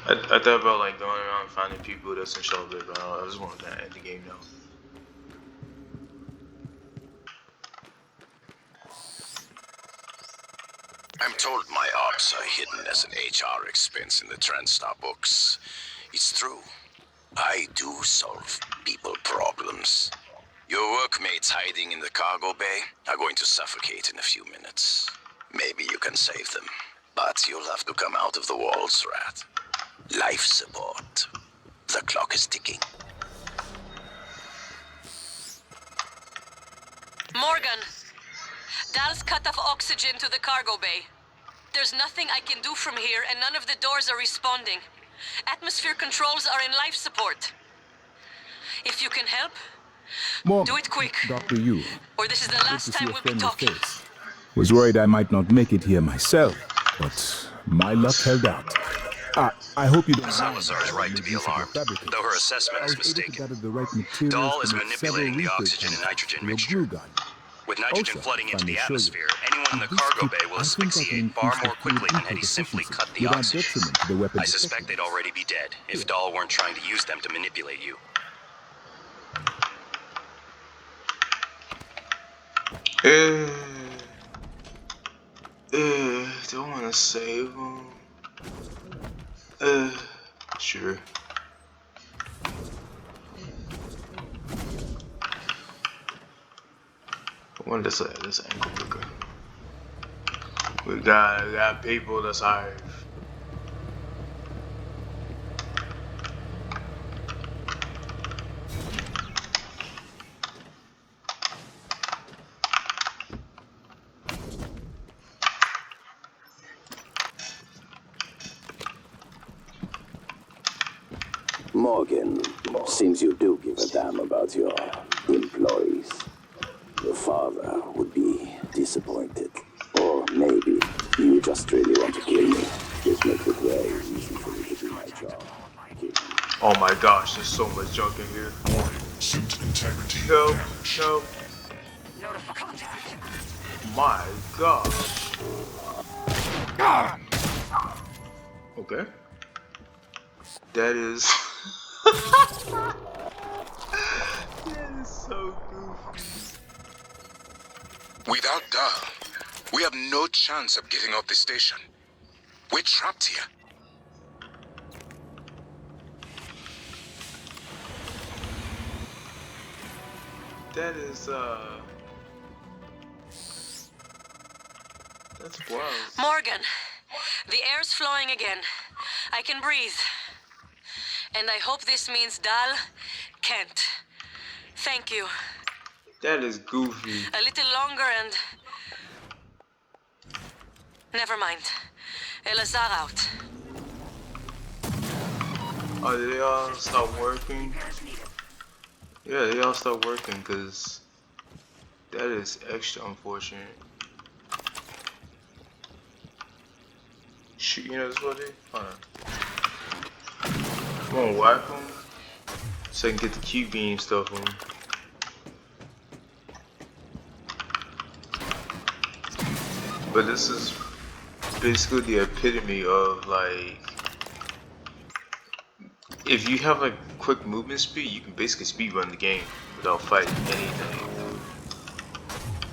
I thought about like going around finding people that's in Charlotte, but I just want to end the game now. I'm told my ops are hidden as an HR expense in the TranStar books. It's true. I do solve people problems. Your workmates hiding in the cargo bay are going to suffocate in a few minutes. Maybe you can save them, but you'll have to come out of the walls, Rat. Life support. The clock is ticking. Morgan, Dal's cut off oxygen to the cargo bay. There's nothing I can do from here, and none of the doors are responding. Atmosphere controls are in life support. If you can help, do it quick. Dr. Yu, Or this is the last time we'll be talking. was worried I might not make it here myself, but my luck held out. I hope you don't Salazar is right to be alarmed, though her assessment is mistaken. Dahl is manipulating the oxygen and nitrogen mixture. With nitrogen flooding into the atmosphere, anyone in the cargo bay will asphyxiate far more quickly than had he simply cut the oxygen. I suspect they'd already be dead if Dahl weren't trying to use them to manipulate you. Do I want to save him? Sure. I want this ankle picker. We got people that's hired. Morgan, seems you do give a damn about your employees. Your father would be disappointed. Or maybe you just really want to kill me. This makes it very easy for me to do my job. Oh my gosh, there's so much junk in here. Suit integrity. No. My gosh. Okay. That is... that is so goofy. Without Dahl, we have no chance of getting off the station. We're trapped here. That is, that's wild. Morgan, the air's flowing again. I can breathe. And I hope this means Dal can't. Thank you. That is goofy. A little longer and... Never mind. Elazar out. Oh, did they all stop working? Yeah, they all stopped working because that is extra unfortunate. Shoot, you know this what it is? Hold on. Come on, whack them so I can get the Q beam stuff on. But this is basically the epitome of like, if you have like quick movement speed, you can basically speedrun the game without fighting anything.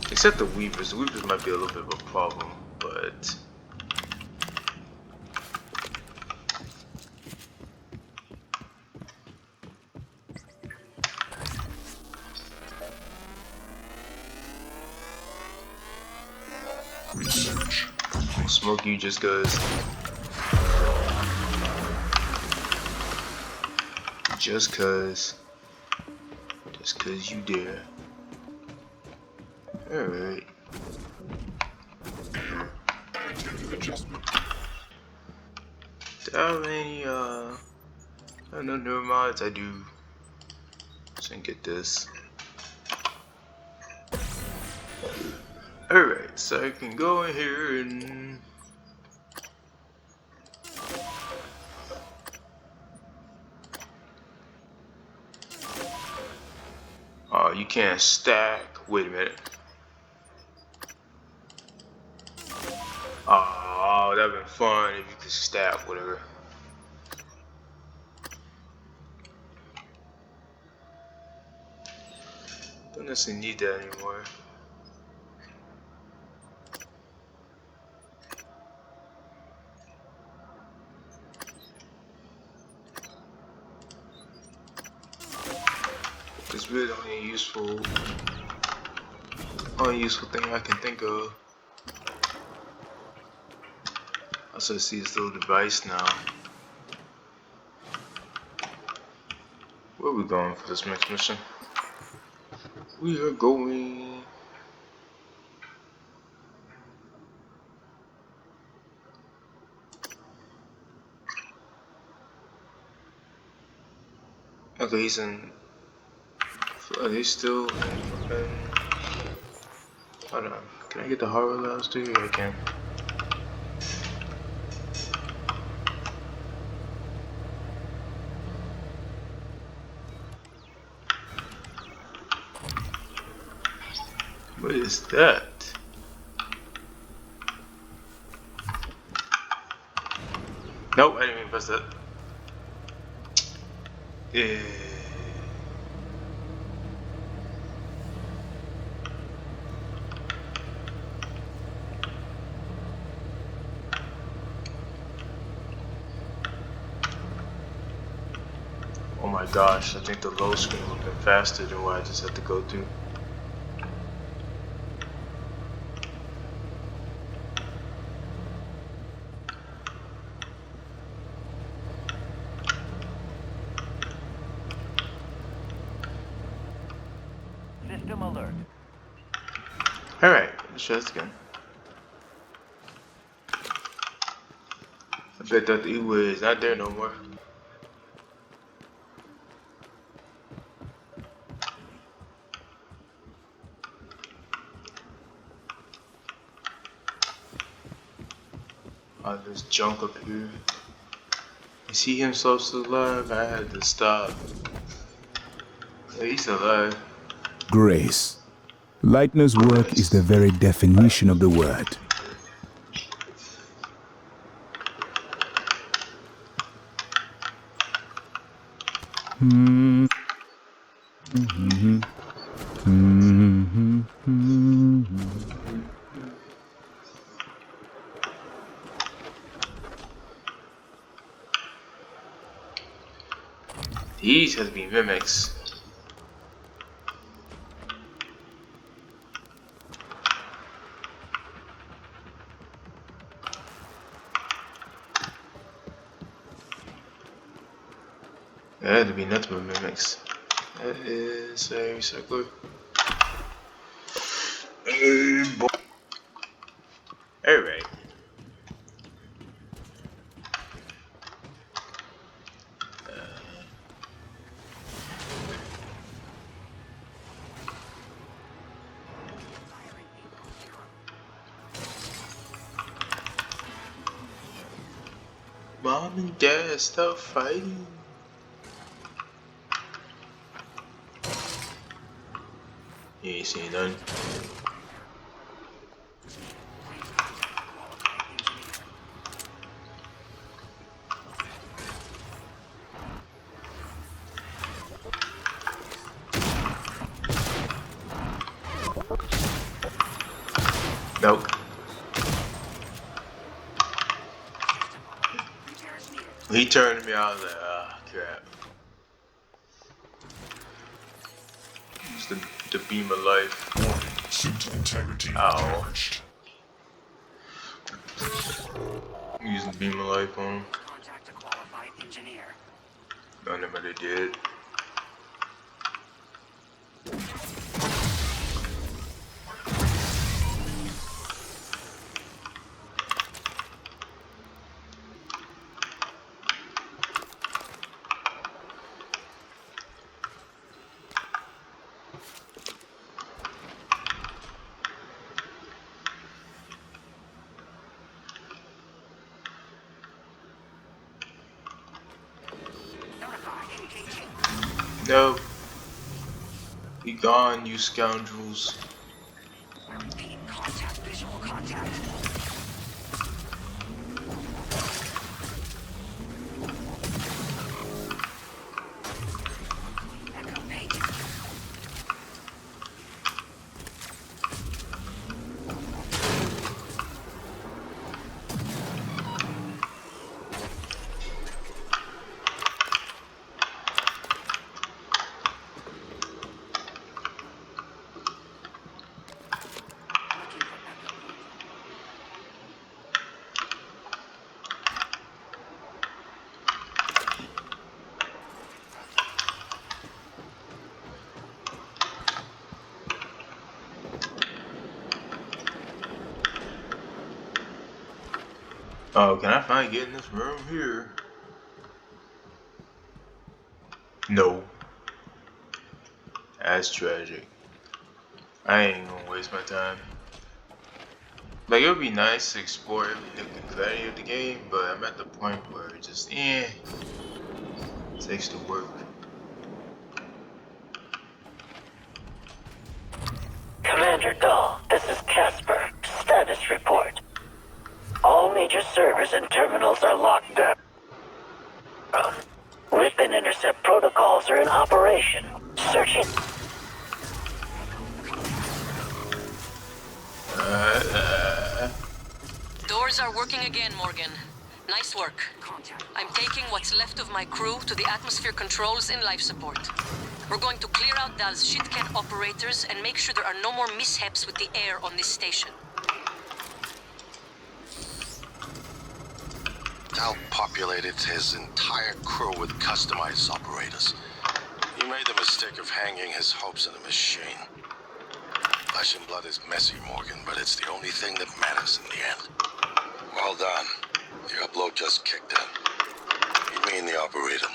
Except the Weavers. The Weavers might be a little bit of a problem, but Research complete. smoke you just cause. Just cause you dare. Alright. Adjustment. Do I have any I have no newer mods? I do. So I can get this. Alright, so I can go in here and oh, you can't stack. Wait a minute. Oh, that'd been fun if you could stack, whatever. Don't necessarily need that anymore. It's really the only useful thing I can think of. I also see this little device now. Where are we going for this next mission? We are going. Okay, he's in. Are they still in? Hold on. Can I get the horror labs too? Yeah, I can. What is that? Nope, I didn't even press that. Yeah. Oh my gosh, I think the load screen would have been faster than what I just had to go through. System alert. Alright, let's try this again. I bet that the E-Way is not there no more. Oh, there's junk up here. Is he himself still alive? I had to stop. Yeah, he's still alive. Grace. Lightner's work is the very definition of the word. These has to be mimics. That had to be nothing but mimics. That is a recycler. Alright. Mom and Dad, stop fighting. You ain't seen none. Nope. He turned to me, I was like, ah, crap. It's the beam of life. Warning, suit integrity Ow. damaged. I'm using the beam of life on him. Contact a qualified engineer. None of them really did. No. Be gone, you scoundrels. Repeat, contact, visual contact. Echo negative. Oh, can I finally get in this room here? No. That's tragic. I ain't gonna waste my time. Like, it would be nice to explore every nook and cranny of the game, but I'm at the point where it just, takes the work. Commander Dahl, this is Casper. Status report. All major servers and terminals are locked down. Weapon intercept protocols are in operation. Searching. Doors are working again, Morgan. Nice work. Contact. I'm taking what's left of my crew to the atmosphere controls in life support. We're going to clear out Dal's shitcat operators and make sure there are no more mishaps with the air on this station. Dal populated his entire crew with customized operators. He made the mistake of hanging his hopes in a machine. Flesh and blood is messy, Morgan, but it's the only thing that matters in the end. Well done. The upload just kicked in. You mean the operator?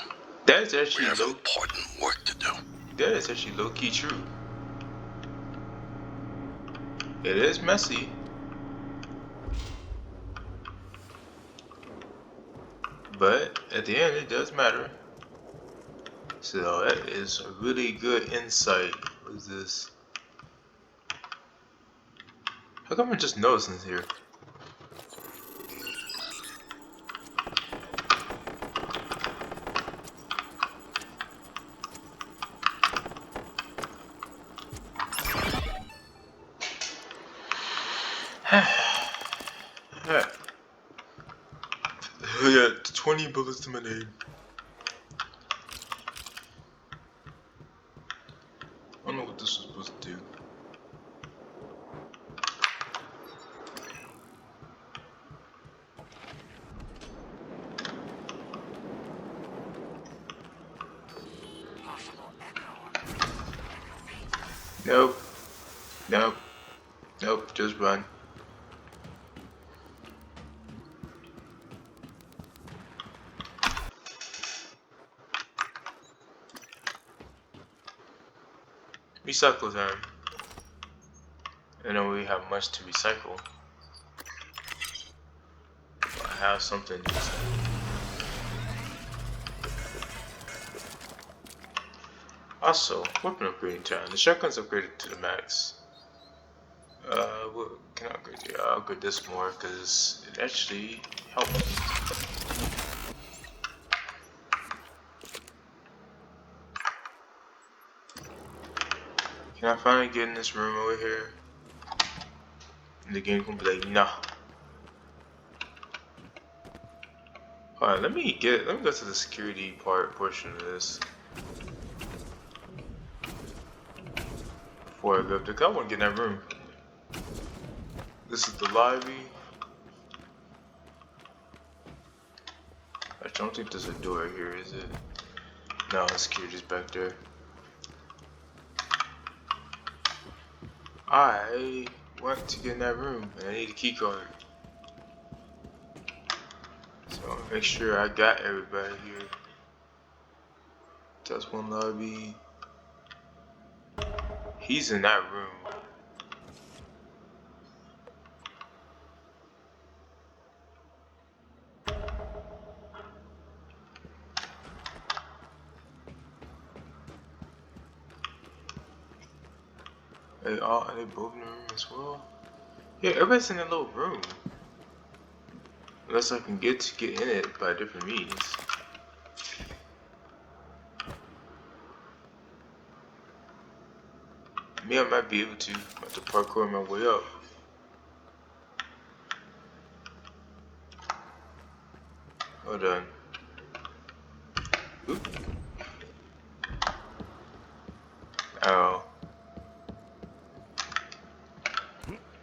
That's We actually have low. important work to do. That is actually low key true. It is messy, but at the end, it does matter. So that is a really good insight. What is this? How come I'm just noticing this here? Yeah. I got 20 bullets to my name. I don't know what this was supposed to do. Possible echo. Nope. Nope. Nope. Just run. Recycle time. I know we have much to recycle. But I have something to recycle. Also, weapon upgrading time. The shotgun's upgraded to the max. What can I upgrade? Yeah, I'll upgrade this more because it actually helps. Can I finally get in this room over here? And the game gonna be like, nah. Alright, let me go to the security portion of this. Before I go up there, 'cause I wanna get in that room. This is the lobby. I don't think there's a door here, is it? No, the security's back there. I want to get in that room and I need a key card. So I'll make sure I got everybody here. Test one lobby. He's in that room. Are they both in the room as well? Yeah, everybody's in that little room. Unless I can get in it by different means. Me, I might be able to. I have to parkour my way up. Hold on. Oop. Oh.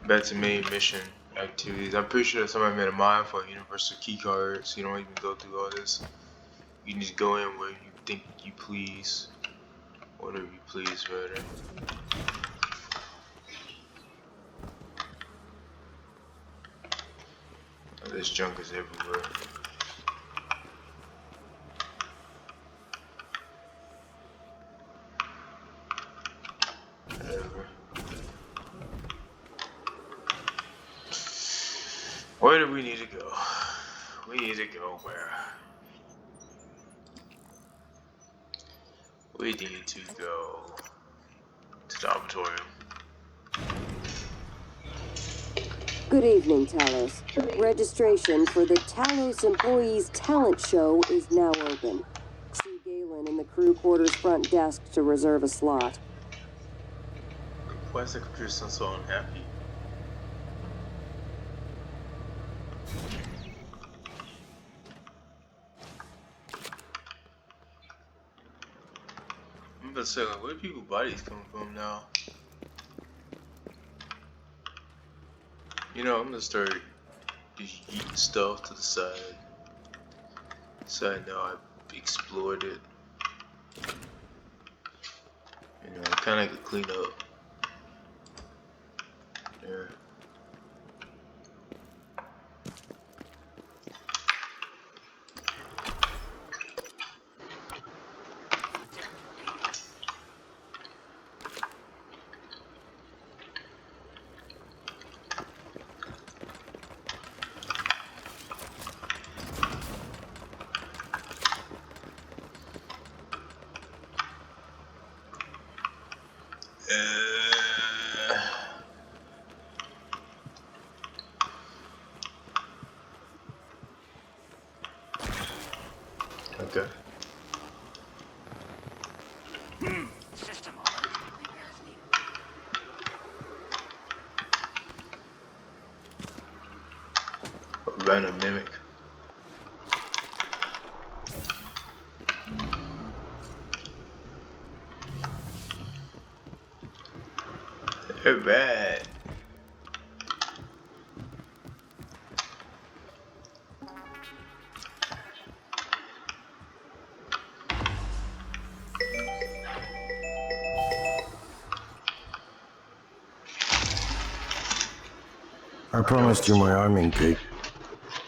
Back to main mission activities. I'm pretty sure somebody made a mod for a universal key card, so you don't even go through all this. You can just go in where you think you please. Whatever you please, rather. This junk is everywhere. Whatever. Where do we need to go? We need to go where? We need to go to the auditorium. Good evening, Talos. Registration for the Talos Employees Talent Show is now open. See Galen in the crew quarters front desk to reserve a slot. Why is the computer sound so unhappy? I'm about to say, like, where do people's bodies coming from now? You know, I'm gonna start just eating stuff to the side. So I know I've explored it. You know, I kinda could clean up. There. Okay. Random mimic. Alright. I promised you my arming key.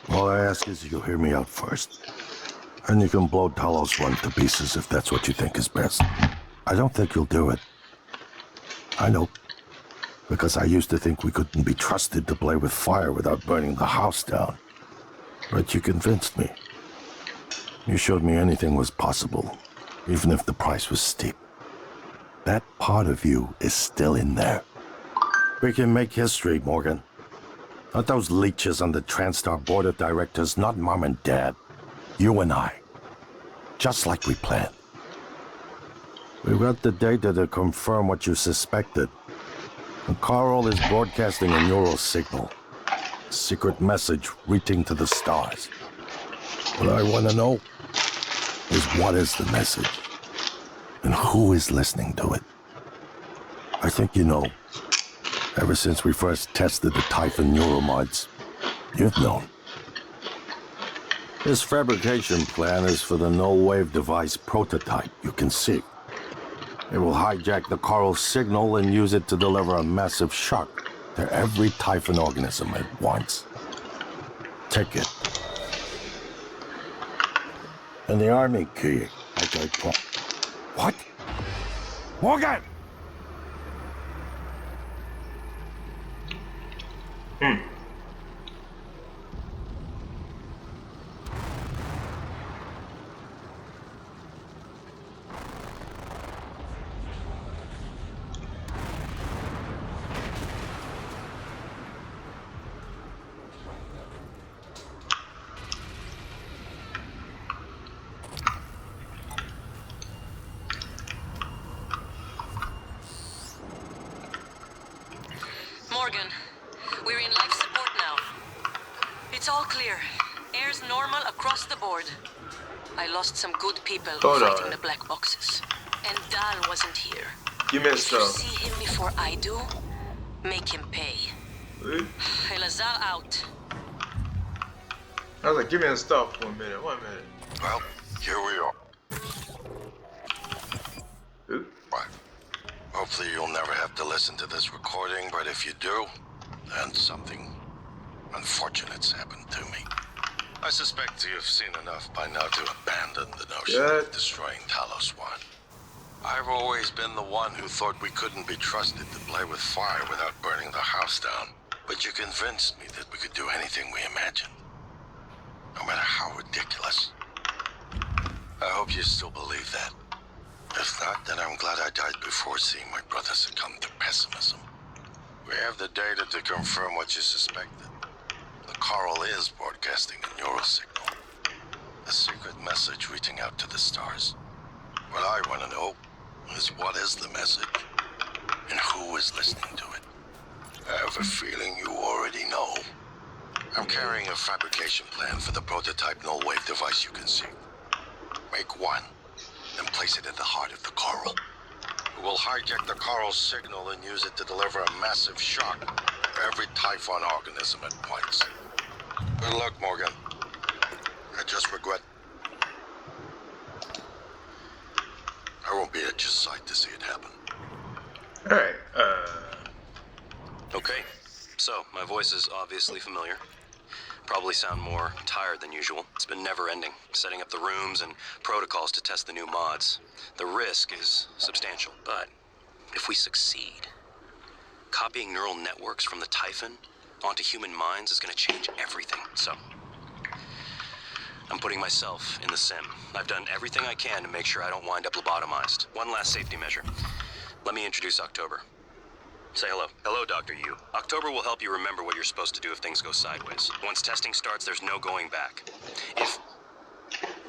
All I ask is you hear me out first. And you can blow Talos one to pieces if that's what you think is best. I don't think you'll do it. I know. Because I used to think we couldn't be trusted to play with fire without burning the house down. But you convinced me. You showed me anything was possible, even if the price was steep. That part of you is still in there. We can make history, Morgan. Not those leeches on the TranStar board of directors, not Mom and Dad. You and I. Just like we planned. We've got the data to confirm what you suspected. And Carl is broadcasting a neural signal. A secret message reaching to the stars. What I want to know is what is the message? And who is listening to it? I think you know. Ever since we first tested the Typhon neuromods, you've known. This fabrication plan is for the no-wave device prototype you can see. It will hijack the Carl signal and use it to deliver a massive shock to every Typhon organism at once. Take it. And the army key, like I promised. What? Morgan! Morgan, we're in life support now. It's all clear. Air's normal across the board. I lost some good people fighting the black boxes. And Dal wasn't here. You messed If you up. see him before I do, make him pay. Elazar out. I was like, give me a stop for a minute. 1 minute. Well, here we are. Who? Right. Hopefully you'll never have to listen to this recording, but if you do, then something unfortunate's happened to me. I suspect you've seen enough by now to abandon the notion Yeah. of destroying Talos 1. I've always been the one who thought we couldn't be trusted to play with fire without burning the house down. But you convinced me that we could do anything we imagined, no matter how ridiculous. I hope you still believe that. If not, then I'm glad I died before seeing my brother succumb to pessimism. We have the data to confirm what you suspected. The coral is broadcasting a neural signal. A secret message reaching out to the stars. What I want to know is what is the message, and who is listening to it. I have a feeling you already know. I'm carrying a fabrication plan for the prototype null-wave device you conceived. Make one, then place it at the heart of the coral. We will hijack the coral's signal and use it to deliver a massive shock to every Typhon organism it points. Good luck, Morgan. I just regret I won't be at your side to see it happen. Alright, Okay, so my voice is obviously familiar. Probably sound more tired than usual. It's been never-ending, setting up the rooms and protocols to test the new mods. The risk is substantial, but if we succeed, copying neural networks from the Typhon onto human minds is going to change everything. So, I'm putting myself in the sim. I've done everything I can to make sure I don't wind up lobotomized. One last safety measure. Let me introduce October. Say hello. Hello, Dr. Yu. October will help you remember what you're supposed to do if things go sideways. Once testing starts, there's no going back.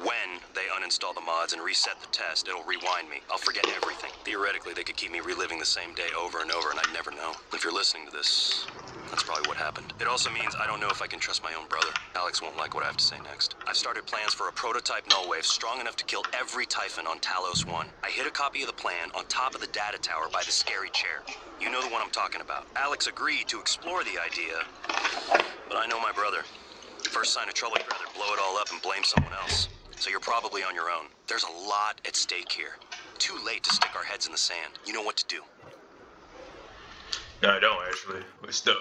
When they uninstall the mods and reset the test, it'll rewind me. I'll forget everything. Theoretically, they could keep me reliving the same day over and over, and I'd never know. If you're listening to this, that's probably what happened. It also means I don't know if I can trust my own brother. Alex won't like what I have to say next. I've started plans for a prototype null wave strong enough to kill every Typhon on Talos 1. I hid a copy of the plan on top of the data tower by the scary chair. You know the one I'm talking about. Alex agreed to explore the idea, but I know my brother. First sign of trouble, he'd rather blow it all up and blame someone else. So you're probably on your own. There's a lot at stake here. Too late to stick our heads in the sand. You know what to do. no, I don't actually. But still.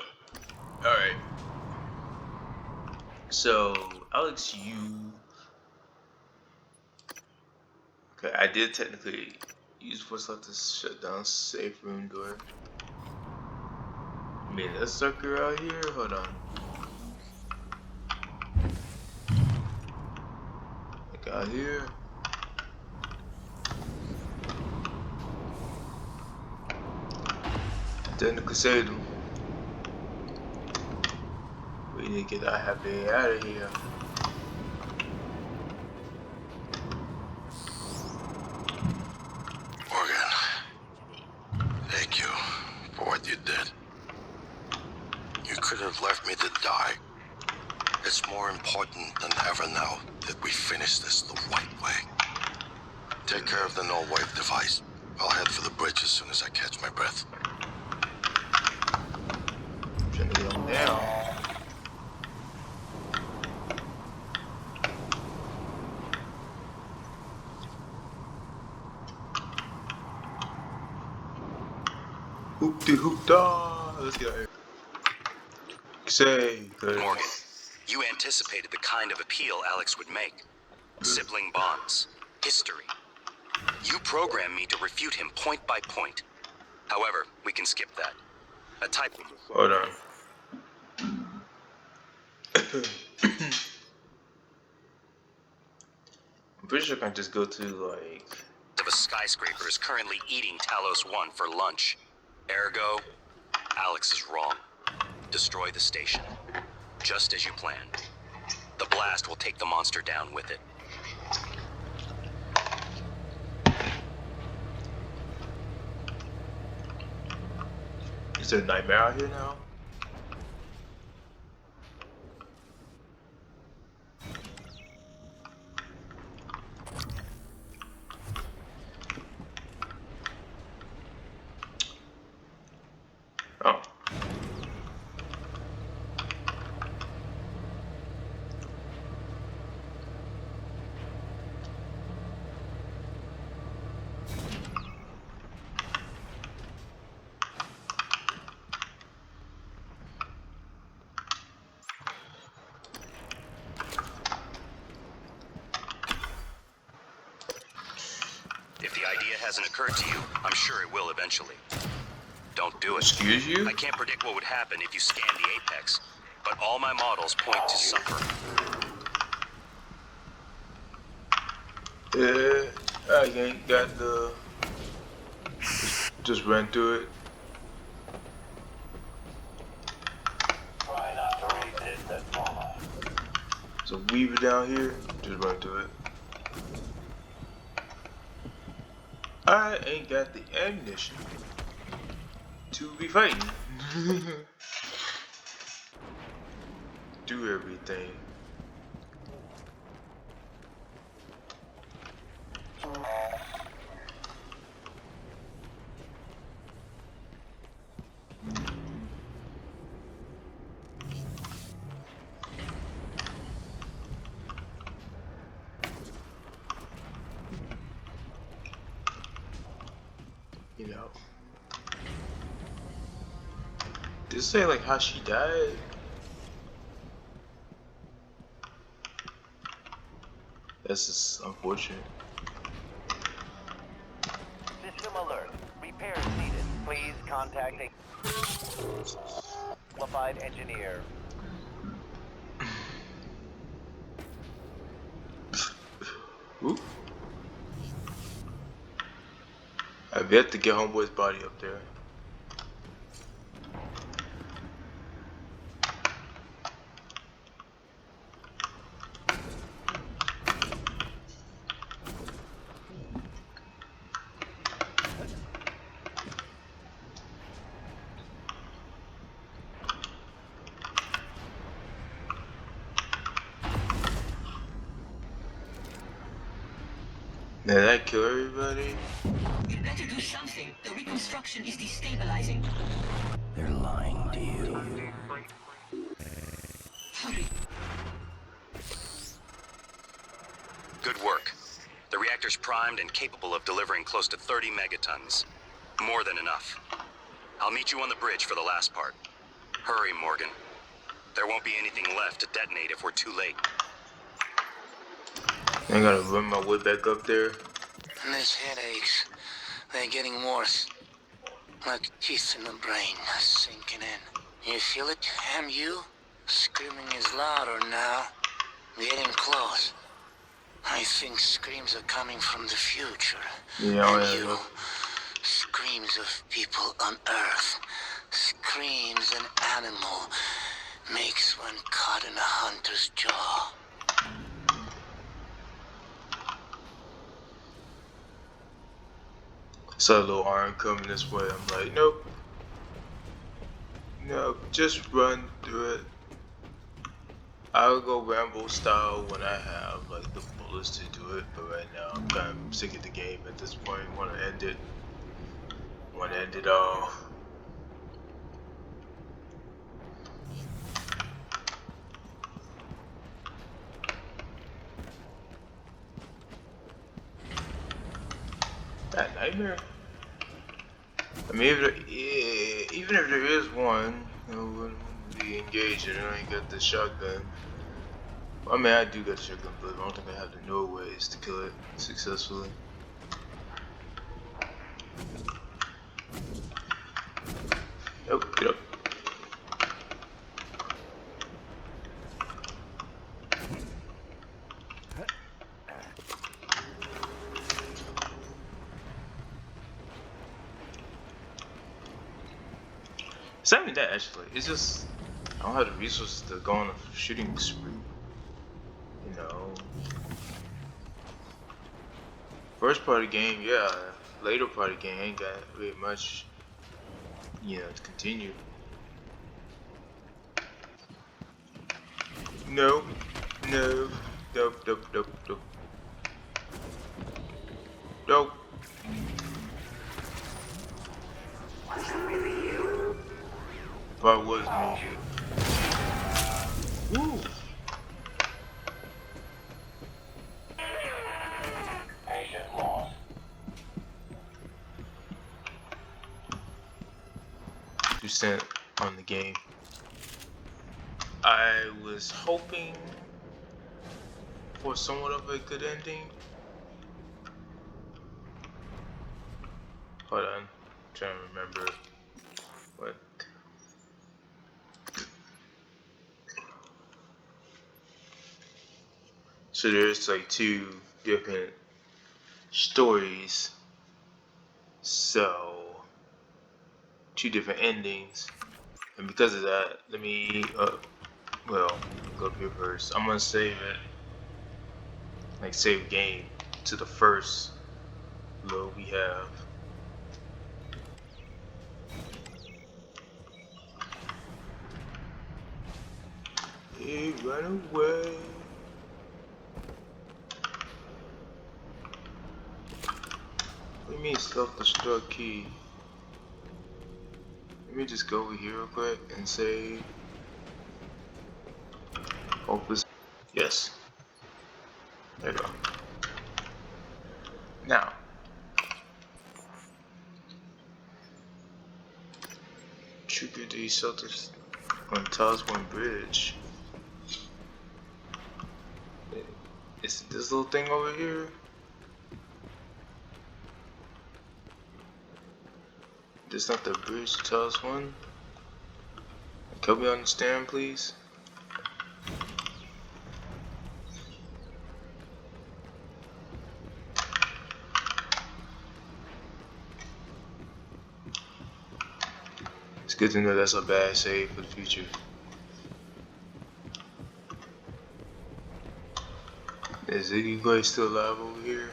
Alright. So, Alex, you... Okay, I did technically use what's left to shut down safe room door. I mean, that sucker out here? Hold on. Like out here. Technically saved him. We need to get that happy out of here. Morgan, thank you for what you did. You could have left me to die. It's more important than ever now that we finish this the right way. Take care of the null wave device. I'll head for the bridge as soon as I catch my breath. Trying to get him down. Hoop de hoop da. Let's get out here. Say, Morgan, you anticipated the kind of appeal Alex would make. Sibling bonds. History. You programmed me to refute him point by point. However, we can skip that. A type... Hold on. I'm pretty sure I can just go to like... of a skyscraper is currently eating Talos 1 for lunch. Ergo, Alex is wrong. Destroy the station. Just as you planned. The blast will take the monster down with it. Is there a nightmare out here now? Oh. hasn't occurred to you, I'm sure it will eventually. Don't do it. Excuse you? I can't predict what would happen if you scan the apex, but all my models point to suffer. Yeah, I ain't got the... Just run through it. Try not to resist that trauma. So weaver down here, just run through it. I ain't got the ammunition to be fighting. Do everything. You know, did it say like how she died? That's just unfortunate. System alert. Repairs needed. Please contact a qualified engineer. Ooh. I've yet to get homeboy's body up there. Did that kill everybody? You better do something. The reconstruction is destabilizing. They're lying to you. Hurry. Good work. The reactor's primed and capable of delivering close to 30 megatons. More than enough. I'll meet you on the bridge for the last part. Hurry, Morgan. There won't be anything left to detonate if we're too late. I gotta run my way back up there. These headaches, they're getting worse. Like teeth in the brain, sinking in. You feel it, MU? Screaming is louder now. Getting close. I think screams are coming from the future. Yeah, MU. Screams of people on Earth. Screams an animal makes when caught in a hunter's jaw. Saw a little arm coming this way. I'm like, nope. Nope, just run through it. I'll go Rambo style when I have like the bullets to do it, but right now I'm kind of sick of the game at this point. Want to end it. Want to end it all. That nightmare. I mean, even if there is one, you know, wouldn't be engaging. I ain't got the shotgun. I mean, I do got the shotgun, but I don't think I have the no ways to kill it successfully. Nope, get up. It's not even that actually. It's just I don't have the resources to go on a shooting spree. You know. First part of the game, yeah. Later part of the game ain't got really much, you know, to continue. No, no, nope, nope, nope, nope. Nope. Probably was me. Woo! Patient lost. 2% on the game. I was hoping for somewhat of a good ending. Hold on. I'm trying to remember what. So there's like two different stories. So two different endings. And because of that, let me well, go up here first. I'm gonna save it. Like save game to the first load we have. Hey, run away. What do you mean self-destruct key? Let me just go over here real quick and say hopeless. Yes. There you go. Now trigger the shelters on Tasman Bridge. Is this little thing over here? This not the bridge to Tasman? Can we understand, please? It's good to know that's a bad save for the future. Is Iggy still alive over here?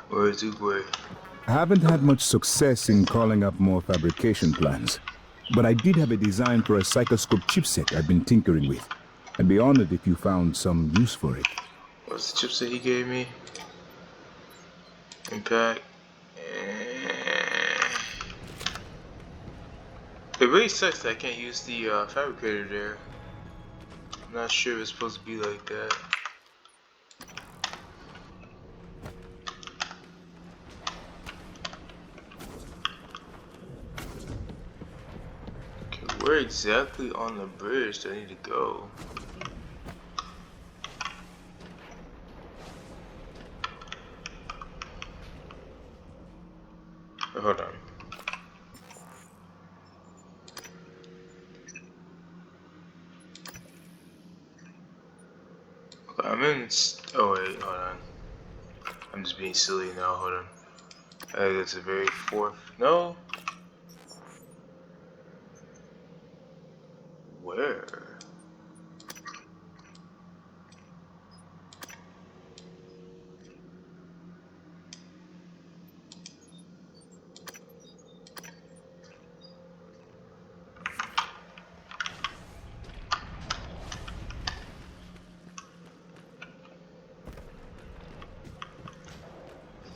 Where is Igwe? I haven't had much success in calling up more fabrication plans, but I did have a design for a psychoscope chipset I've been tinkering with. I'd be honored if you found some use for it. What's the chipset he gave me? Impact. It really sucks that I can't use the fabricator there. I'm not sure it's supposed to be like that. Okay, where exactly on the bridge do I need to go? Oh, hold on. Okay, I'm in. Oh wait, hold on. I'm just being silly now. Hold on. That's the very fourth. No. Where?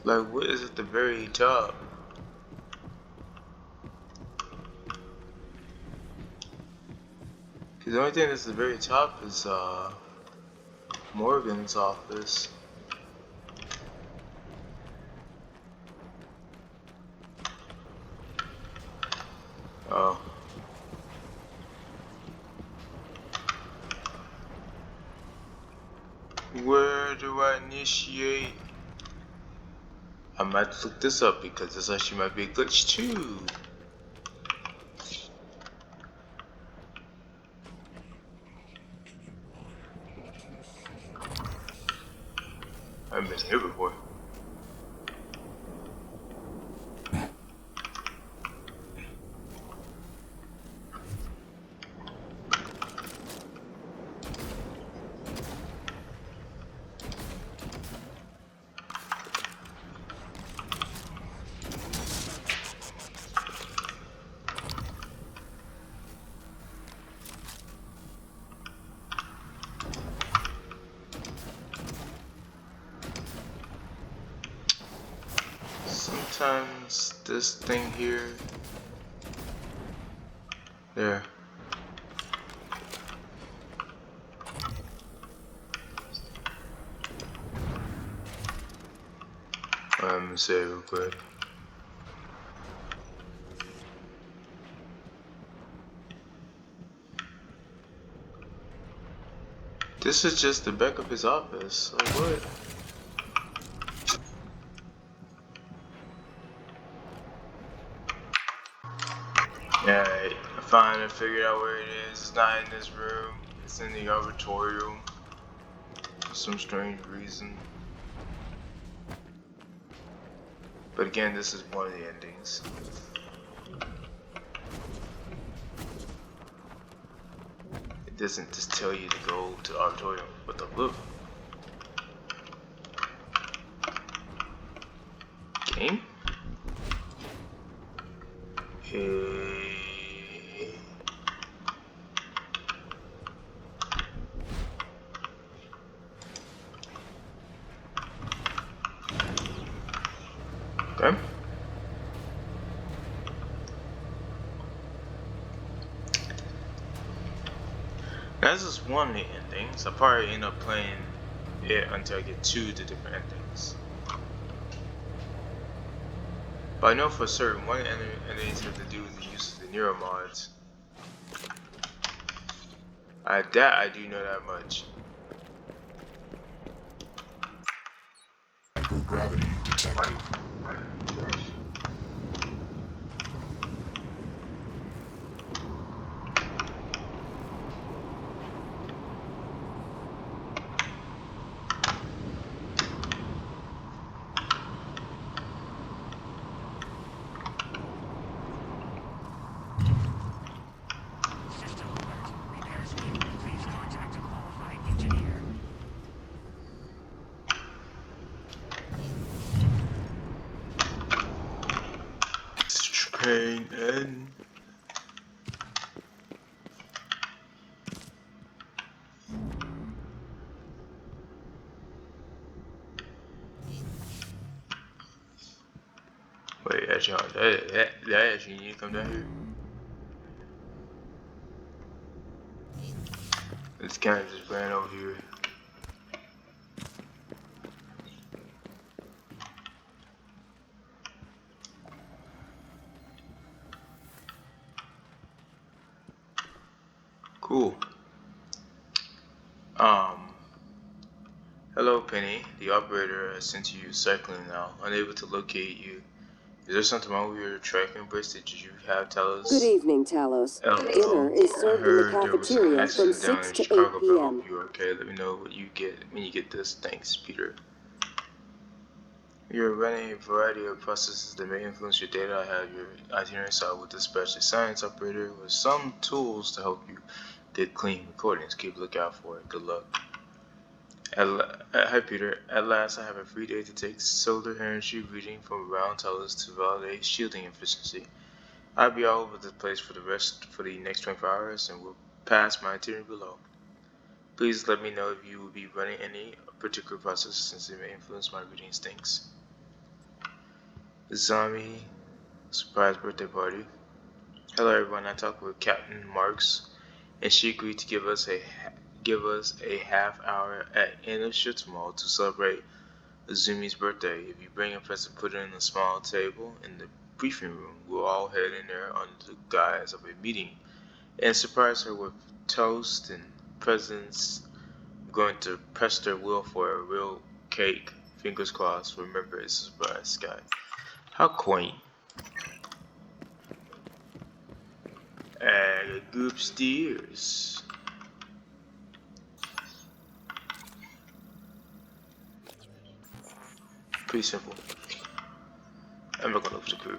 Like, what is at the very top? Cause the only thing that's at the very top is Morgan's office. Oh. Where do I initiate? I might look this up because this actually might be a glitch too. I haven't been here before. Sometimes this thing here. There. I'm gonna save real quick. This is just the back of his office. Like what? Alright, I finally figured out where it is. It's not in this room. It's in the auditorium. For some strange reason. But again, this is one of the endings. It doesn't just tell you to go to the auditorium. What the flip? Game? Hey. Okay. That's just one of the endings. I'll probably end up playing it until I get to the different endings. But I know for certain one endings have to do with the use of the neuromods. I do know that much. Microgravity detected. Train in. Wait, actually, that actually need to come down here. This kind of just ran over here. Cool. Hello Penny. The operator has sent you cycling now. Unable to locate you. Is there something wrong with your tracking bracelet? Did you have Talos? Good evening, Talos. LOL. Dinner is I served in the heard there was an cafeteria from accident down 6 in to 8 Chicago, but I p.m. hope you're okay. Let me know what you get when you get this. Thanks, Peter. You're running a variety of processes that may influence your data. I have your itinerary, so I will dispatch a science operator with some tools to help you get clean recordings. Keep a lookout for it. Good luck. Hi Peter. At last, I have a free day to take solar energy reading from around Talos to validate shielding efficiency. I'll be all over the place for the next 24 hours, and will pass my itinerary below. Please let me know if you will be running any particular process, since it may influence my reading instincts. Zombie surprise birthday party. Hello everyone. I talked with Captain Marks, and she agreed to give us a half hour at end of shift tomorrow to celebrate Azumi's birthday. If you bring a present, put it in a small table in the briefing room. We'll all head in there under the guise of a meeting and surprise her with toast and presents. I'm going to press their will for a real cake. Fingers crossed. Remember, it's a surprise, Sky. How quaint. And go upstairs. Pretty simple. I'm not gonna look for the crew.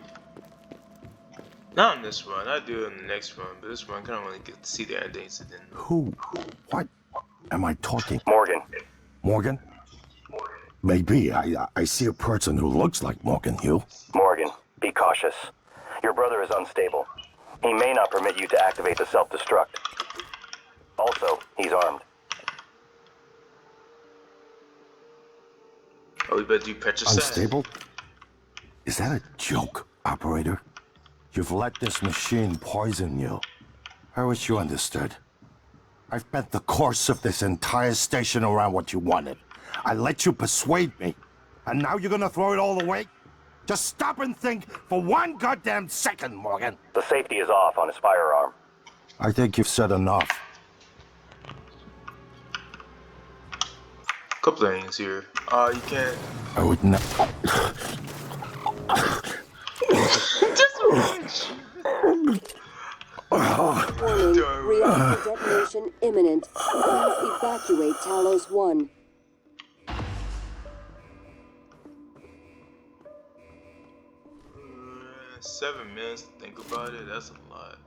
Not in this run. I do it in the next run, but this run I kind of want to get to see the endings and then. Who? What? Am I talking? Morgan. Morgan? Maybe. I see a person who looks like Morgan, Hugh. Morgan, be cautious. Your brother is unstable. He may not permit you to activate the self-destruct. Also, he's armed. Oh, we better do Petricide. Unstable? Is that a joke, operator? You've let this machine poison you. I wish you understood. I've bent the course of this entire station around what you wanted. I let you persuade me. And now you're gonna throw it all away? Just stop and think for one goddamn second, Morgan. The safety is off on his firearm. I think you've said enough. Couple things here. You can't. I would not. Warning, reactor detonation imminent. Please evacuate Talos 1. 7 minutes to think about it, that's a lot.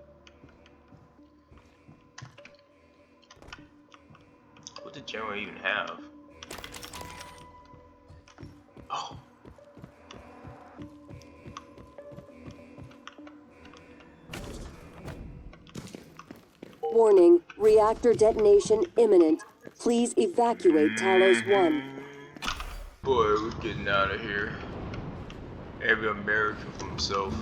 What did General even have? Oh. Warning, reactor detonation imminent. Please evacuate Talos 1. Boy, we're getting out of here. Every American for himself.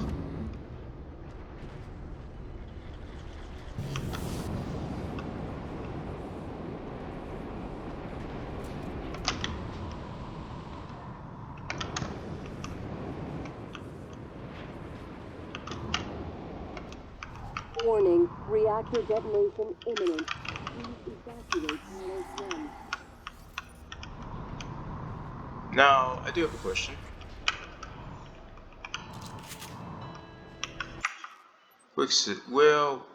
Warning, reactor detonation imminent. Please evacuate Talos 1. Now, I do have a question. Quick save. Well,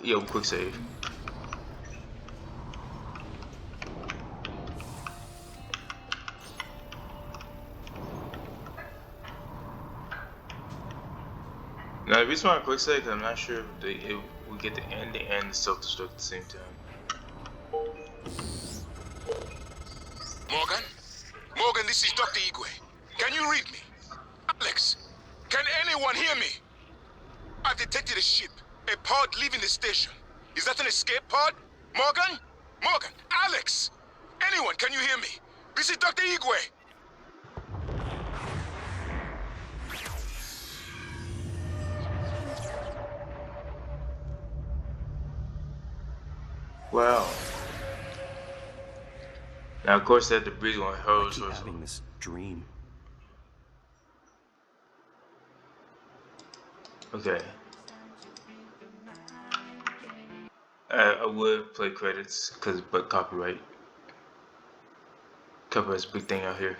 yeah, quick save. Now, the reason why I quick save, because I'm not sure if it will get the end and the self-destruct at the same time. Morgan? Morgan, this is Dr. Igwe. Can you read me? Alex, can anyone hear me? I've detected a ship, a pod leaving the station. Is that an escape pod? Morgan? Morgan? Alex? Anyone, can you hear me? This is Dr. Igwe. Wow. Now, of course, that debris on her. I keep having this dream. Okay. I would play credits, but copyright. Copyright's a big thing out here.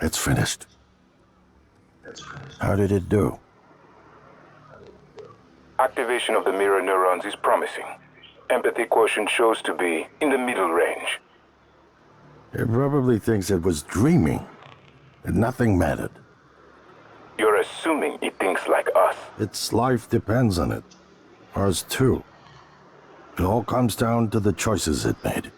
It's finished. How did it do? Activation of the mirror neurons is promising. Empathy quotient shows to be in the middle range. It probably thinks it was dreaming, and nothing mattered. You're assuming it thinks like us. Its life depends on it. Ours too. It all comes down to the choices it made.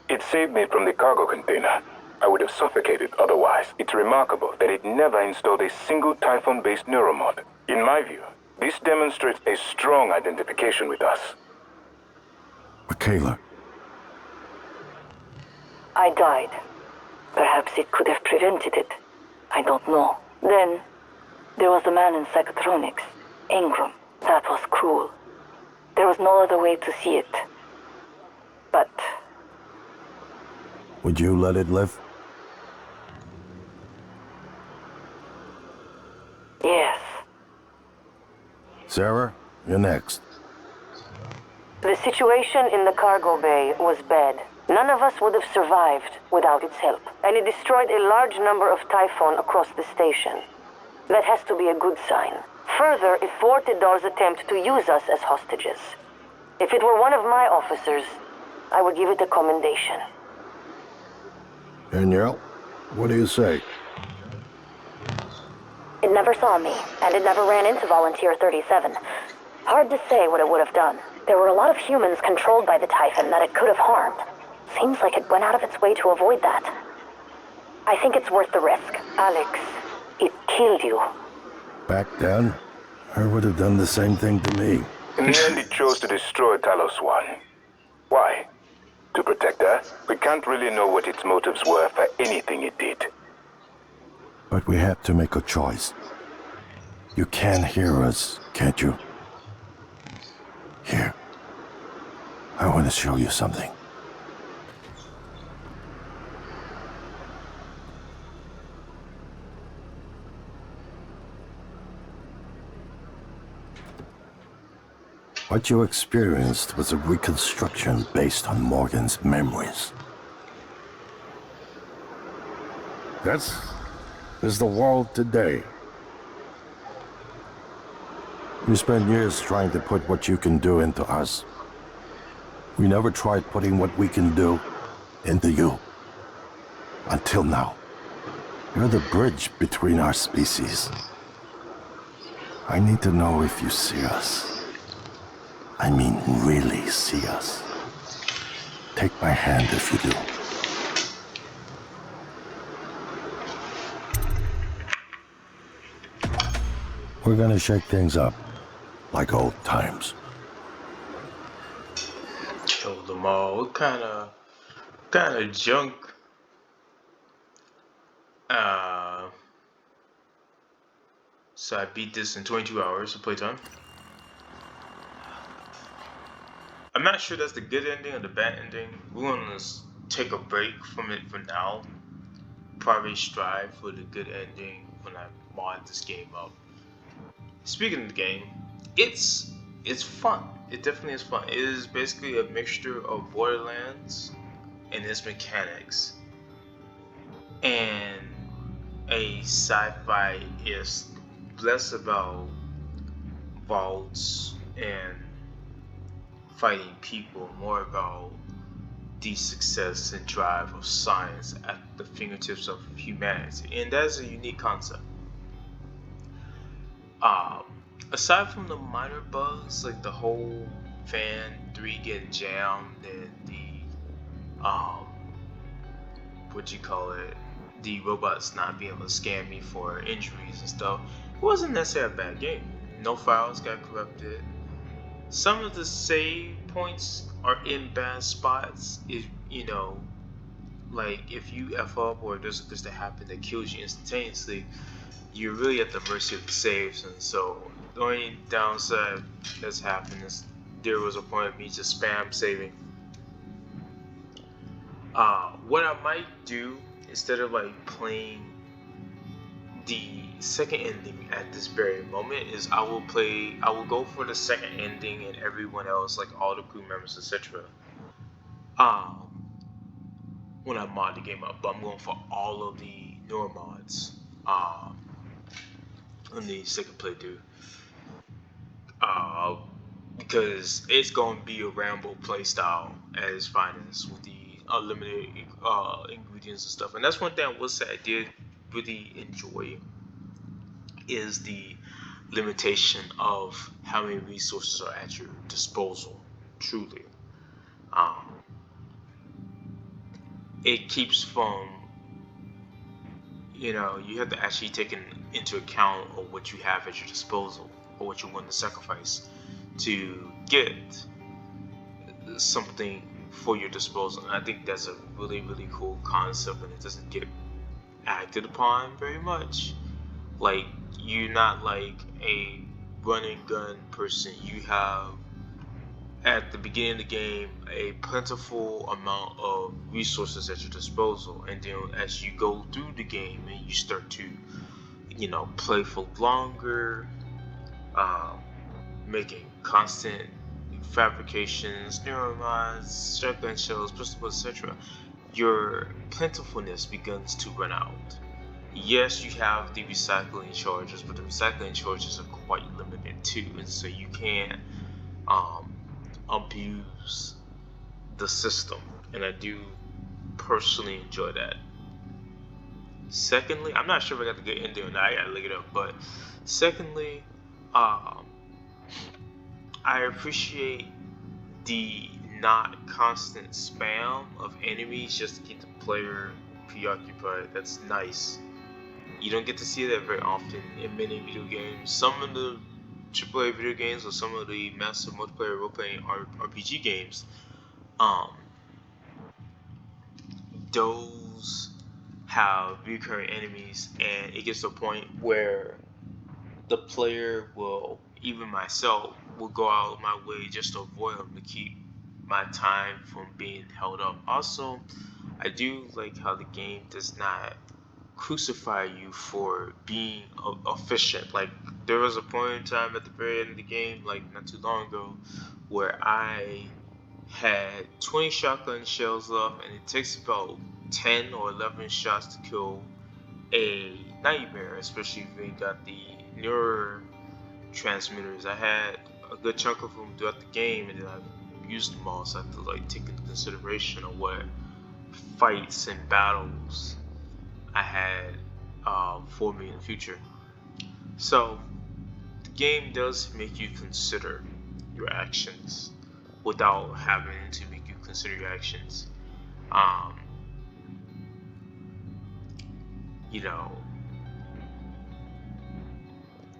It saved me from the cargo container. I would have suffocated otherwise. It's remarkable that it never installed a single Typhon-based neuromod. In my view, this demonstrates a strong identification with us. Michaela. I died. Perhaps it could have prevented it. I don't know. Then, there was the man in psychotronics, Ingram. That was cruel. There was no other way to see it. But... Would you let it live? Yes. Sarah, you're next. The situation in the cargo bay was bad. None of us would have survived without its help. And it destroyed a large number of Typhon across the station. That has to be a good sign. Further, it thwarted Dar's attempt to use us as hostages. If it were one of my officers, I would give it a commendation. Danielle, what do you say? It never saw me, and it never ran into Volunteer 37. Hard to say what it would have done. There were a lot of humans controlled by the Typhon that it could have harmed. Seems like it went out of its way to avoid that. I think it's worth the risk. Alex, it killed you. Back then, I would have done the same thing to me. In the end, it chose to destroy Talos 1. Why? To protect her? We can't really know what its motives were for anything it did. But we had to make a choice. You can hear us, can't you? Here. I want to show you something. What you experienced was a reconstruction based on Morgan's memories. This is the world today. You spent years trying to put what you can do into us. We never tried putting what we can do into you. Until now. You're the bridge between our species. I need to know if you see us. I mean, really see us. Take my hand if you do. We're gonna shake things up, like old times. Killed them all. What kind of junk? So I beat this in 22 hours of playtime. I'm not sure that's the good ending or the bad ending. We're gonna take a break from it for now. Probably strive for the good ending when I mod this game up. Speaking of the game, it's fun. It definitely is fun. It is basically a mixture of Borderlands and its mechanics and a sci-fi is less about vaults and fighting people, more about the success and drive of science at the fingertips of humanity, and that's a unique concept. Aside from the minor bugs, like the whole fan 3 getting jammed and the what you call it, the robots not being able to scan me for injuries and stuff, it wasn't necessarily a bad game. No files got corrupted. Some of the save points are in bad spots. If you know, like if you f up or there's a glitch that happened that kills you instantaneously, you're really at the mercy of the saves. And so the only downside that's happened is there was a point of me just spam saving. What I might do instead of like playing the second ending at this very moment is I will go for the second ending and everyone else, like all the crew members, etc. When I mod the game up, but I'm going for all of the newer mods on the second playthrough. Because it's going to be a Rambo playstyle at its finest with the unlimited ingredients and stuff. And that's one thing I will say I did really enjoy is the limitation of how many resources are at your disposal. Truly, it keeps from, you have to actually take into account of what you have at your disposal or what you're willing to sacrifice to get something for your disposal. And I think that's a really, really cool concept, and it doesn't get acted upon very much. Like, you're not like a run and gun person. You have at the beginning of the game a plentiful amount of resources at your disposal, and then as you go through the game and you start to play for longer, making constant fabrications, neuromods, shotgun shells, pistol, etc., your plentifulness begins to run out. Yes, you have the recycling charges, but the recycling charges are quite limited too, and so you can't abuse the system, and I do personally enjoy that. Secondly, I'm not sure if I got the good ending or not, I gotta look it up, but secondly, I appreciate the not constant spam of enemies just to keep the player preoccupied. That's nice. You don't get to see that very often in many video games. Some of the AAA video games or some of the massive multiplayer role-playing RPG games, those have recurring enemies, and it gets to a point where the player will, even myself, will go out of my way just to avoid them to keep my time from being held up. Also, I do like how the game does not crucify you for being efficient. Like there was a point in time at the very end of the game, like not too long ago, where I had 20 shotgun shells left, and it takes about 10 or 11 shots to kill a nightmare, especially if you ain't got the neurotransmitters. I had a good chunk of them throughout the game, and then I used them all, so I have to like take into consideration of what fights and battles I had for me in the future. So the game does make you consider your actions without having to make you consider your actions. Um, you know,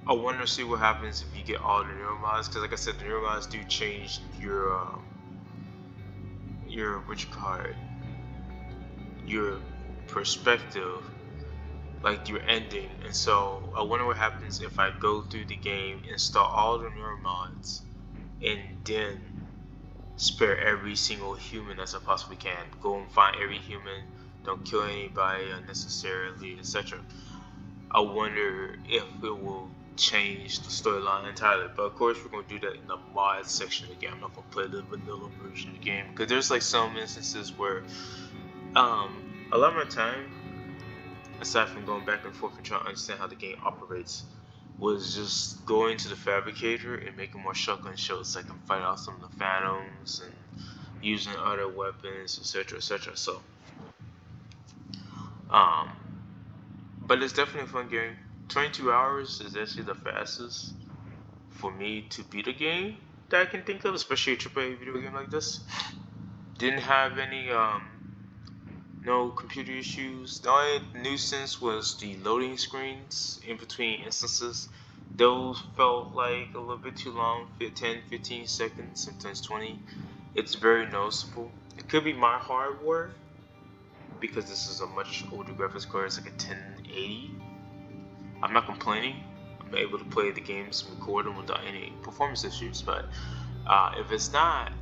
I want to see what happens if you get all the neuromods, because like I said, the neuromods do change your what you call it, your perspective, like your ending. And so I wonder what happens if I go through the game, install all the neuromods, and then spare every single human as I possibly can. Go and find every human, don't kill anybody unnecessarily, etc. I wonder if it will change the storyline entirely. But of course, we're going to do that in the mod section of the game. I'm not going to play the vanilla version of the game, because there's like some instances where a lot of my time, aside from going back and forth and trying to understand how the game operates, was just going to the fabricator and making more shotgun shells so I can fight off some of the phantoms and using other weapons, etc, etc. So but it's definitely a fun game. 22 hours is actually the fastest for me to beat a game that I can think of, especially a AAA video game like this. Didn't have any no computer issues. The only nuisance was the loading screens in between instances. Those felt like a little bit too long, 10, 15 seconds, sometimes 20. It's very noticeable. It could be my hardware, because this is a much older graphics card. It's like a 1080. I'm not complaining. I'm able to play the games and record them without any performance issues. But if it's not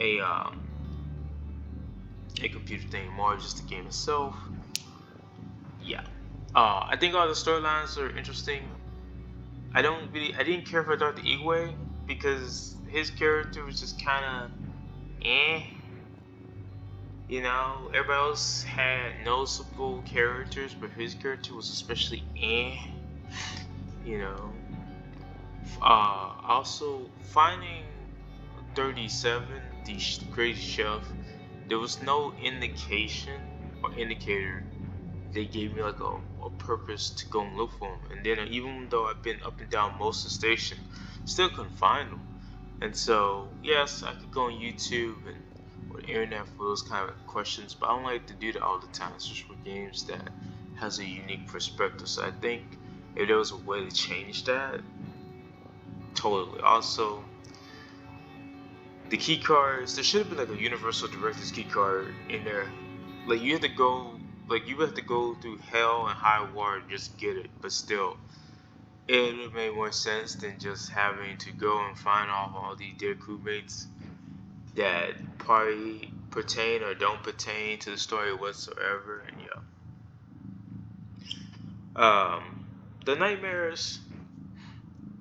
a computer thing, more just the game itself, yeah. I think all the storylines are interesting. I didn't care for Dr. Igwe, because his character was just kind of you know, everybody else had noticeable characters, but his character was especially you know. Also, finding 37, the crazy chef, there was no indication or indicator they gave me like a purpose to go and look for him. And then even though I've been up and down most of the station, still couldn't find him. And so yes, I could go on YouTube and or the internet for those kind of questions, but I don't like to do that all the time, especially for games that has a unique perspective. So I think if there was a way to change that, totally. Also, the key cards, there should have been like a universal director's key card in there. Like you have to go through hell and high water to just get it, but still, it would have made more sense than just having to go and find all these dead crewmates that probably pertain or don't pertain to the story whatsoever. And yeah, the nightmares.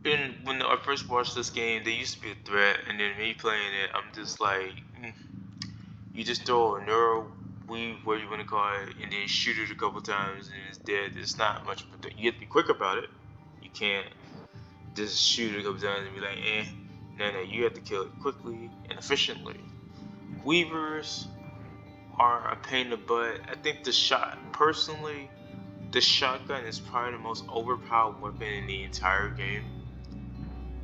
When I first watched this game, they used to be a threat, and then me playing it, I'm just like, you just throw a neuro weave, what you want to call it, and then shoot it a couple times, and it's dead. It's not much of a thing. You have to be quick about it. You can't just shoot it a couple times and be like, No, you have to kill it quickly and efficiently. Weavers are a pain in the butt. I think the shotgun is probably the most overpowered weapon in the entire game,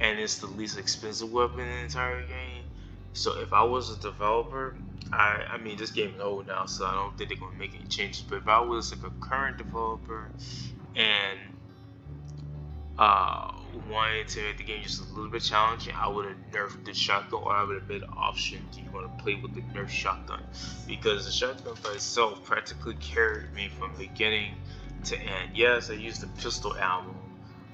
and it's the least expensive weapon in the entire game. So if I was a developer, I mean this game is old now, so I don't think they're gonna make any changes. But if I was like a current developer and wanted to make the game just a little bit challenging, I would have nerfed the shotgun, or I would have made an option. Do you want to play with the nerf shotgun? Because the shotgun by itself practically carried me from beginning to end. Yes, I used the pistol ammo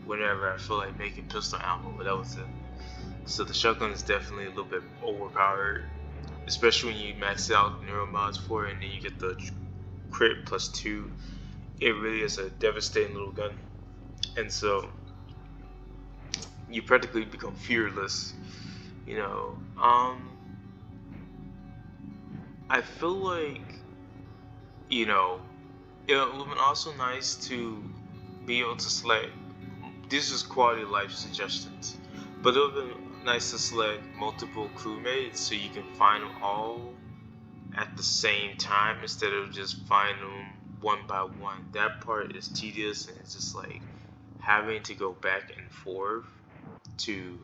whenever I feel like making pistol ammo, but that was it. So the shotgun is definitely a little bit overpowered, especially when you max out neuromods for it and then you get the crit +2. It really is a devastating little gun. And so you practically become fearless. You know, I feel like, you know, it would have been also nice to be able to select. This is quality of life suggestions, but it would have been nice to select multiple crewmates so you can find them all at the same time instead of just finding them one by one. That part is tedious, and it's just like having to go back and forth to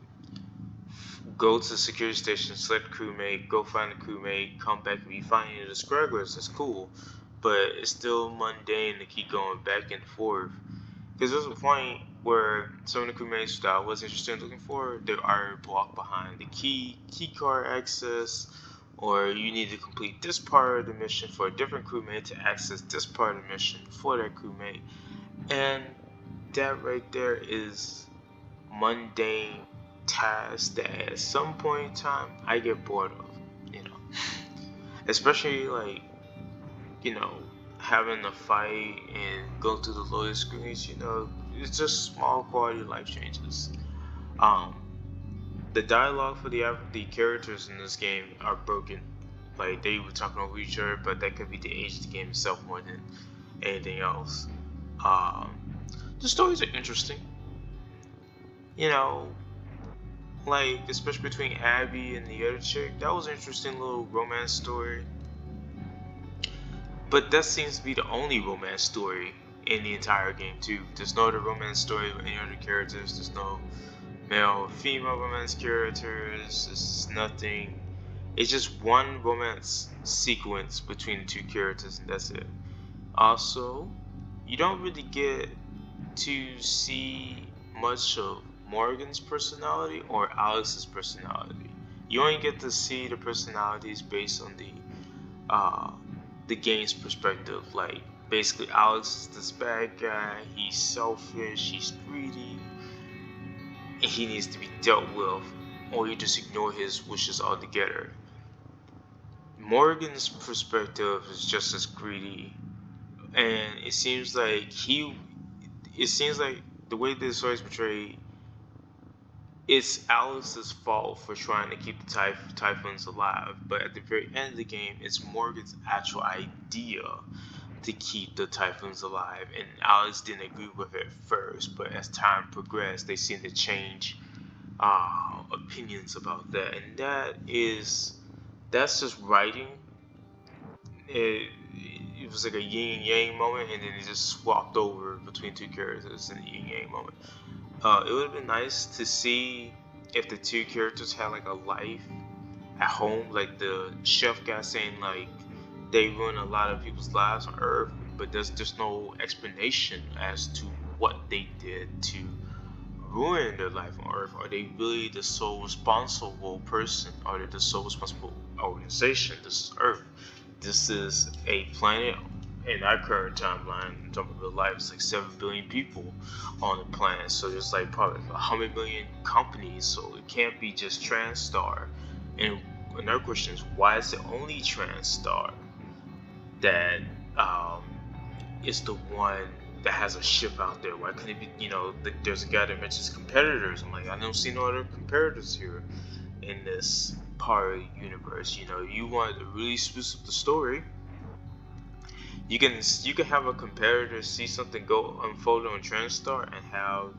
go to the security station, select crewmate, go find the crewmate, come back and be finding the scragglers. That's cool, but it's still mundane to keep going back and forth. Because there's a point where some of the crewmates that I was interested in looking for, they are blocked behind the key card access, or you need to complete this part of the mission for a different crewmate to access this part of the mission for that crewmate. And that right there is mundane tasks that at some point in time I get bored of, you know. Especially like, you know, having to fight and go through the loading screens, you know, it's just small quality of life changes. The dialogue for the characters in this game are broken. Like they were talking over each other, but that could be the age of the game itself more than anything else. Um, the stories are interesting. You know, like especially between Abby and the other chick, that was an interesting little romance story. But that seems to be the only romance story in the entire game too. There's no other romance story with any other characters. There's no male or female romance characters. There's nothing. It's just one romance sequence between the two characters, and that's it. Also, you don't really get to see much of Morgan's personality or Alex's personality. You only get to see the personalities based on uh, the game's perspective. Like basically, Alex is this bad guy. He's selfish. He's greedy, and he needs to be dealt with, or you just ignore his wishes altogether. Morgan's perspective is just as greedy, and it seems like the way this story is portrayed, it's Alex's fault for trying to keep the Typhoons alive, but at the very end of the game, it's Morgan's actual idea to keep the Typhoons alive, and Alex didn't agree with it first, but as time progressed, they seemed to change opinions about that, and that's just writing. It was like a yin and yang moment, and then it just swapped over between two characters in the yin and yang moment. It would have been nice to see if the two characters had like a life at home, like the chef guy saying like they ruin a lot of people's lives on Earth, but there's no explanation as to what they did to ruin their life on Earth. Are they really the sole responsible person? Are they the sole responsible organization? This is Earth. This is a planet in our current timeline. In terms of real life, it's like 7 billion people on the planet. So there's like probably 100 million companies. So it can't be just TranStar. And another question is, why is it only TranStar that is the one that has a ship out there? Why couldn't it be, you know, there's a guy that mentions competitors. I'm like, I don't see no other competitors here in this part of the universe. You know, you want to really spruce up the story, you can have a competitor see something go unfold on TranStar and have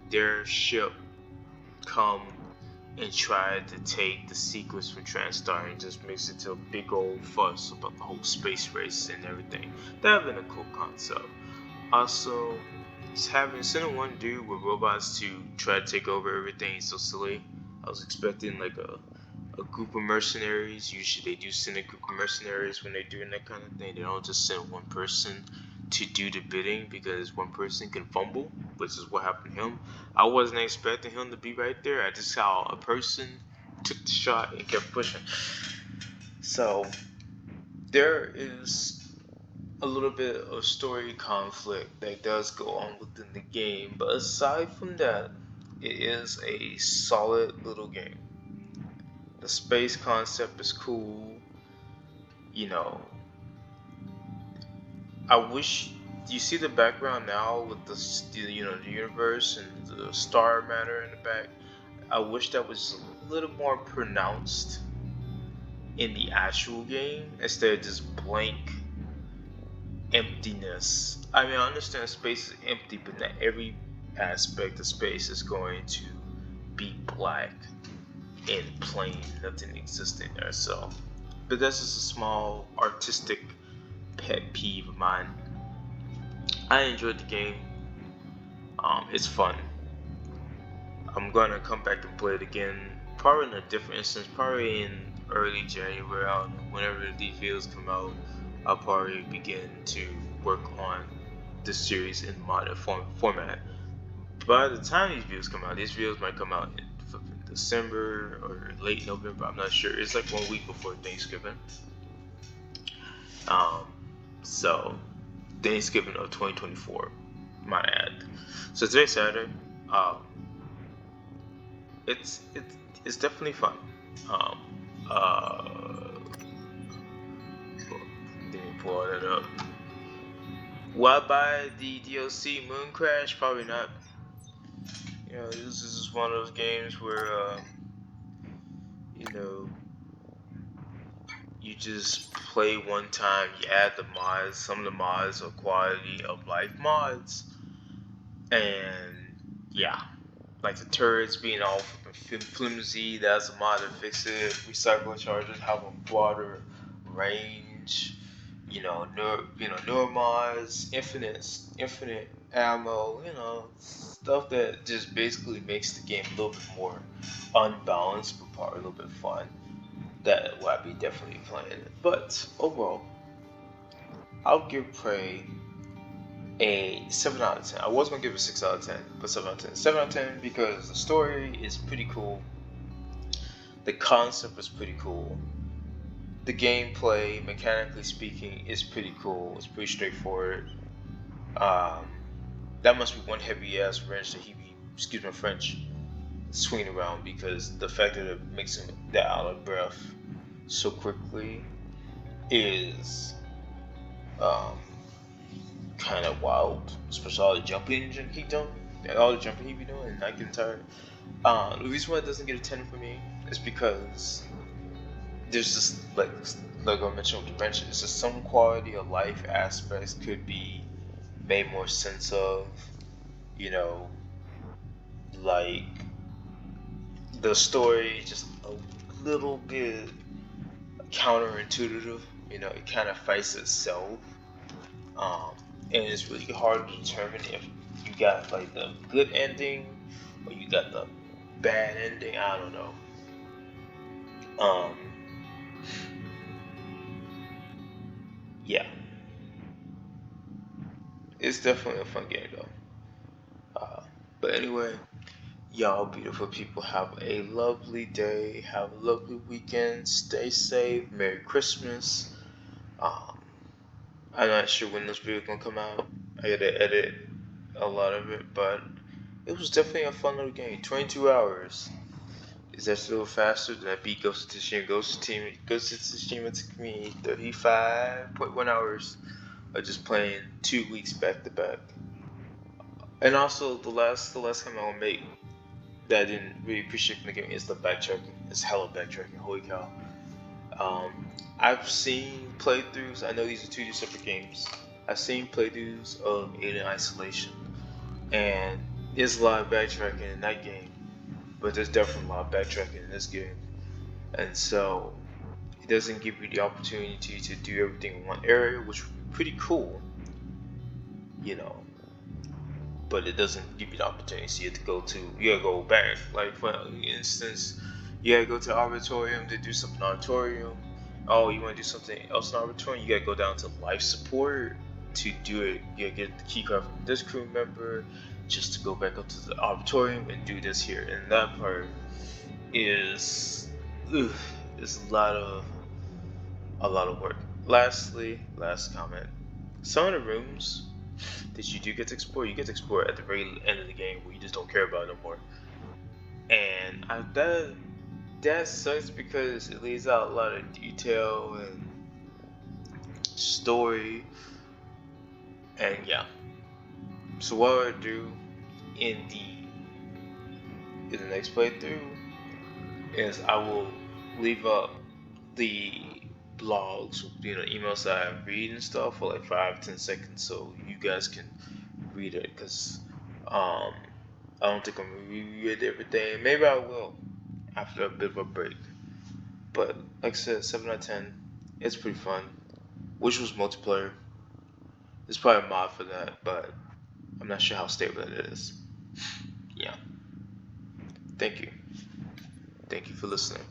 their ship come and try to take the sequence from TranStar and just makes it to a big old fuss about the whole space race and everything. That would have been a cool concept. Also, sending one dude with robots to try to take over everything is so silly. I was expecting like a group of mercenaries. Usually they do send a group of mercenaries when they're doing that kind of thing. They don't just send one person to do the bidding because one person can fumble, which is what happened to him. I wasn't expecting him to be right there. I just saw a person took the shot and kept pushing. So there is a little bit of story conflict that does go on within the game, but aside from that, it is a solid little game. The space concept is cool. You know, I wish you see the background now with the the universe and the star matter in the back? I wish that was a little more pronounced in the actual game instead of just blank emptiness. I mean, I understand space is empty, but not every aspect of space is going to be black and plain, nothing existing there. So, but that's just a small artistic pet peeve of mine. I enjoyed the game. It's fun. I'm gonna come back and play it again, probably in a different instance, probably in early January. I don't know, whenever the DVDs come out, I'll probably begin to work on this series in modern format. By the time these videos come out, these videos might come out in December or late November. I'm not sure. It's like 1 week before Thanksgiving. So Thanksgiving of 2024, my ad. So today's Saturday. It's definitely fun. Let me pull that up. Will I buy the DLC Moon Crash? Probably not. You know, this is one of those games where you know, you just play one time, you add the mods. Some of the mods are quality of life mods, and yeah, like the turrets being all flimsy, that's a mod to fix it. Recycle charges have a broader range. Newer mods, infinite ammo. Stuff that just basically makes the game a little bit more unbalanced, but probably a little bit fun. That will be definitely playing. But overall, I'll give Prey a 7 out of 10. I was gonna give it a 6 out of 10, but 7 out of 10. 7 out of 10 because the story is pretty cool. The concept is pretty cool. The gameplay, mechanically speaking, is pretty cool. It's pretty straightforward. That must be one heavy ass wrench that he be, excuse my French, swinging around, because the fact that it makes him that out of breath so quickly is kind of wild, especially all the jumping he be doing, and I get tired. The reason why it doesn't get a 10 for me is because there's just like I mentioned with the wrench, it's just some quality of life aspects could be made more sense of. Like the story is just a little bit counterintuitive. It kind of fights itself. And it's really hard to determine if you got like the good ending or you got the bad ending. I don't know. Yeah, it's definitely a fun game though. But anyway, y'all beautiful people, have a lovely day, have a lovely weekend, stay safe, Merry Christmas. I'm not sure when this video is gonna come out. I gotta edit a lot of it, but it was definitely a fun little game. 22 hours. Is that still faster than I beat Ghost of Tsushima? Ghost of Tsushima took me 35.1 hours of just playing 2 weeks back to back. And also the last time I will make that I didn't really appreciate from the game is the backtracking. It's hella backtracking. Holy cow. I've seen playthroughs. I know these are two separate games. I've seen playthroughs of Alien Isolation, and there's a lot of backtracking in that game, but there's definitely a lot of backtracking in this game. And so it doesn't give you the opportunity to do everything in one area, which would be pretty cool, but it doesn't give you the opportunity. So you gotta go back. Like for instance, you gotta go to the auditorium to do something in the auditorium. Oh, you wanna do something else in the auditorium? You gotta go down to life support to do it. You gotta get the key card from this crew member just to go back up to the auditorium and do this here. And that part is a lot of work. Lastly, last comment. Some of the rooms that you do get to explore, you get to explore at the very end of the game where you just don't care about it no more. And that sucks because it lays out a lot of detail and story And yeah. So what I do in the next playthrough is I will leave up the blogs, emails that I read and stuff for like 5-10 seconds so you guys can read it, because I don't think I'm gonna reread everything. Maybe I will after a bit of a break. But like I said, 7 out of 10. It's pretty fun. Wish it was multiplayer. There's probably a mod for that, but I'm not sure how stable that is. Yeah. Thank you. Thank you for listening.